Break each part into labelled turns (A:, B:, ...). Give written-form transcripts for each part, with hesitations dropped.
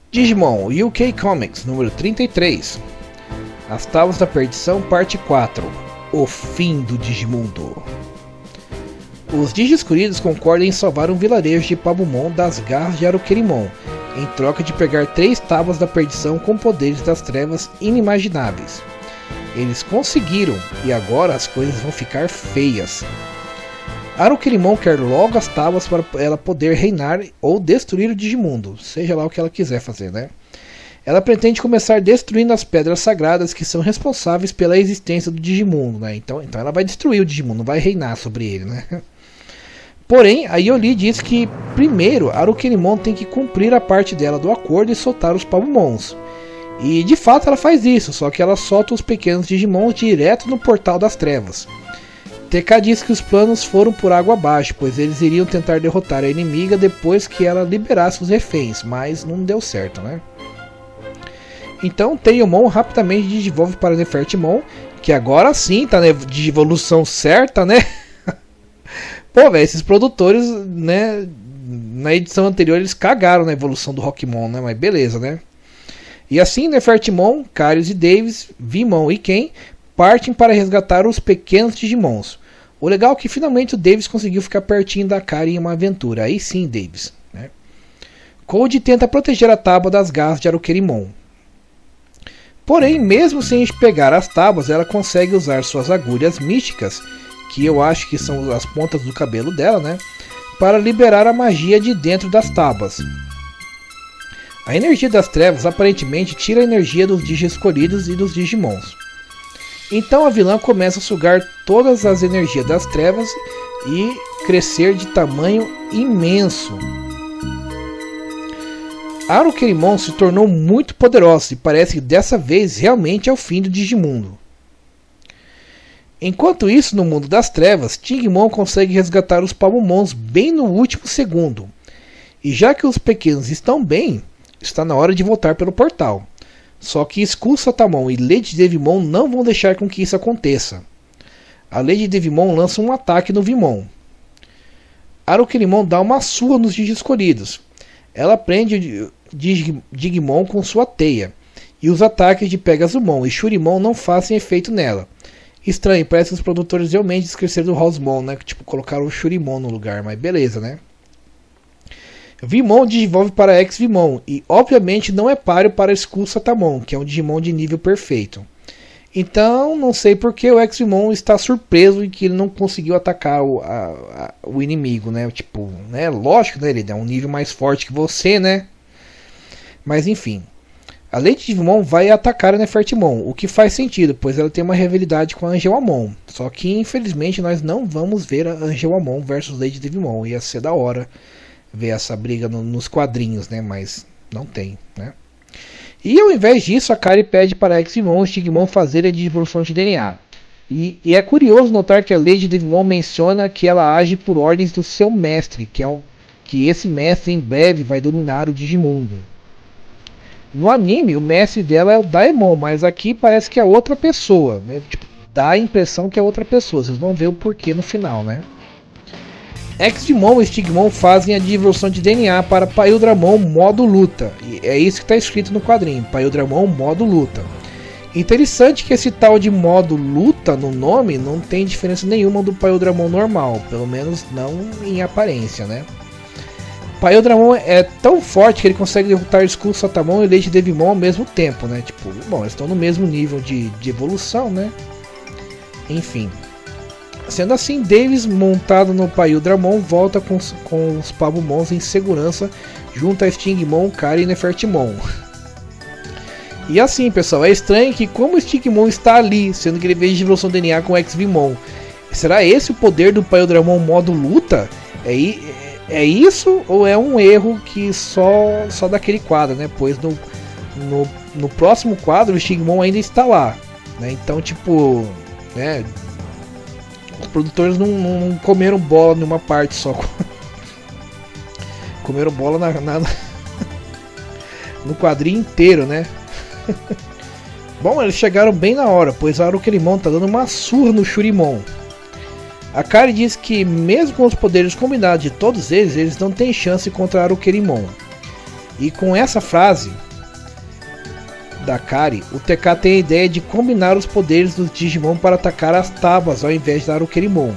A: Digimon UK Comics número 33. As Tábuas da Perdição, parte 4. O fim do Digimundo. Os Digi-Escolhidos concordam em salvar um vilarejo de Pabumon das garras de Arukerimon, em troca de pegar 3 Tábuas da Perdição com poderes das trevas inimagináveis. Eles conseguiram, e agora as coisas vão ficar feias. Arukerimon quer logo as tábuas para ela poder reinar ou destruir o Digimundo, seja lá o que ela quiser fazer, né? Ela pretende começar destruindo as pedras sagradas que são responsáveis pela existência do Digimundo, né? Então ela vai destruir o Digimundo, não vai reinar sobre ele, né? Porém, a Yoli diz que primeiro Arukerimon tem que cumprir a parte dela do acordo e soltar os Pabumons. E de fato ela faz isso, só que ela solta os pequenos Digimons direto no Portal das Trevas. TK diz que os planos foram por água abaixo, pois eles iriam tentar derrotar a inimiga depois que ela liberasse os reféns, mas não deu certo, né? Então Tenryumon rapidamente digivolve para Nefertimon, que agora sim tá na evolução certa, né? Pô, velho, esses produtores, né, na edição anterior eles cagaram na evolução do Rockmon, né? Mas beleza, né? E assim Nefertimon, Karius e Davis, Vimon e Ken partem para resgatar os pequenos Digimons. O legal é que finalmente o Davis conseguiu ficar pertinho da Kari em uma aventura. Aí sim, Davis, né? Code tenta proteger a tábua das garras de Arukerimon. Porém, mesmo sem pegar as tábuas, ela consegue usar suas agulhas místicas, que eu acho que são as pontas do cabelo dela, né? Para liberar a magia de dentro das tábuas. A energia das trevas aparentemente tira a energia dos Digi-Escolhidos e dos Digimons. Então a vilã começa a sugar todas as energias das trevas e crescer de tamanho imenso. Arukerimon se tornou muito poderosa e parece que dessa vez realmente é o fim do Digimundo. Enquanto isso, no mundo das trevas, Tingmon consegue resgatar os Pabumons bem no último segundo. E já que os pequenos estão bem, está na hora de voltar pelo portal. Só que Skull Satamon e Lady Devimon não vão deixar com que isso aconteça. A Lady Devimon lança um ataque no Vimon. Arukerimon dá uma surra nos Digi-Escolhidos. Ela prende o Digimon com sua teia. E os ataques de Pegasumon e Shurimon não fazem efeito nela. Estranho, parece que os produtores realmente esqueceram do Housemon, né? Tipo, colocaram o Shurimon no lugar, mas beleza, né? Vimon digivolve para X-Vimon e obviamente não é páreo para Skull Satamon, que é um Digimon de nível perfeito. Então não sei porque o X-Vimon está surpreso em que ele não conseguiu atacar o inimigo, né? Tipo, né? Lógico, né? Ele é um nível mais forte que você, né? Mas enfim. A Lady Devimon vai atacar a Nefertimon, o que faz sentido, pois ela tem uma rivalidade com a Angelamon. Só que infelizmente nós não vamos ver a Angelamon versus Lady Devimon. Ia ser da hora ver essa briga nos quadrinhos, né? Mas não tem, né? E ao invés disso, a Kari pede para X-Vimon e Stigmon fazerem a devolução de DNA. E é curioso notar que a Lady Devimon menciona que ela age por ordens do seu mestre, que esse mestre em breve vai dominar o Digimundo. No anime, o mestre dela é o Daemon, mas aqui parece que é outra pessoa, né? Tipo, dá a impressão que é outra pessoa, vocês vão ver o porquê no final, né? X-Vimon e Stigmon fazem a devolução de DNA para Paildramon modo luta. E é isso que está escrito no quadrinho, Paildramon modo luta. Interessante que esse tal de modo luta no nome não tem diferença nenhuma do Paildramon normal, pelo menos não em aparência, né? Paildramon é tão forte que ele consegue derrotar Skull Satamon e Lady Devimon ao mesmo tempo, né? Tipo, bom, eles estão no mesmo nível de evolução, né? Enfim. Sendo assim, Davis, montado no Paildramon, volta com os Pabumons em segurança junto a Stingmon, Kari e Nefertimon. E assim, pessoal, é estranho que como o Stingmon está ali, sendo que ele veio de evolução DNA com X-Vimon, será esse o poder do Paildramon modo luta? É isso ou é um erro que só daquele quadro, né? Pois no próximo quadro o Stigmon ainda está lá, né? Então, tipo, né? Os produtores não comeram bola numa parte só. Comeram bola no quadrinho inteiro, né? Bom, eles chegaram bem na hora, pois a Arukerimon tá dando uma surra no Shurimon. A Kari diz que mesmo com os poderes combinados de todos eles não têm chance contra a Arukerimon. E com essa frase da Kari, o TK tem a ideia de combinar os poderes dos Digimon para atacar as tábuas ao invés da Arukerimon.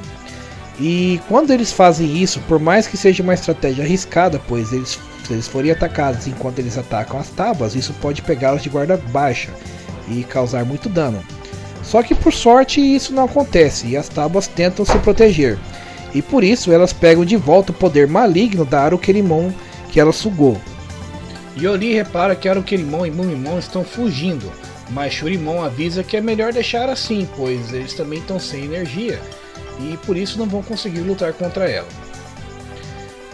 A: E quando eles fazem isso, por mais que seja uma estratégia arriscada, pois se eles forem atacados enquanto eles atacam as tábuas, isso pode pegá-los de guarda baixa e causar muito dano. Só que por sorte isso não acontece e as tábuas tentam se proteger. E por isso elas pegam de volta o poder maligno da Arukerimon que ela sugou. Yori repara que Arukerimon e Mumimon estão fugindo, mas Shurimon avisa que é melhor deixar assim, pois eles também estão sem energia e por isso não vão conseguir lutar contra ela.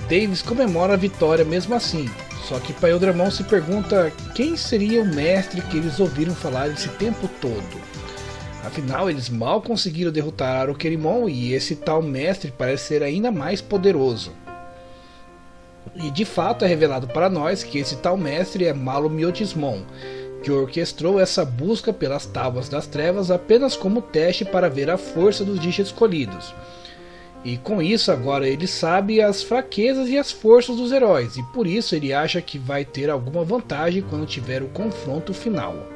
A: Davis comemora a vitória mesmo assim, só que Paiodramon se pergunta quem seria o mestre que eles ouviram falar esse tempo todo. Afinal, eles mal conseguiram derrotar Arukerimon e esse tal mestre parece ser ainda mais poderoso. E de fato é revelado para nós que esse tal mestre é Malo Myotismon, que orquestrou essa busca pelas Tábuas das Trevas apenas como teste para ver a força dos Digi escolhidos. E com isso agora ele sabe as fraquezas e as forças dos heróis, e por isso ele acha que vai ter alguma vantagem quando tiver o confronto final.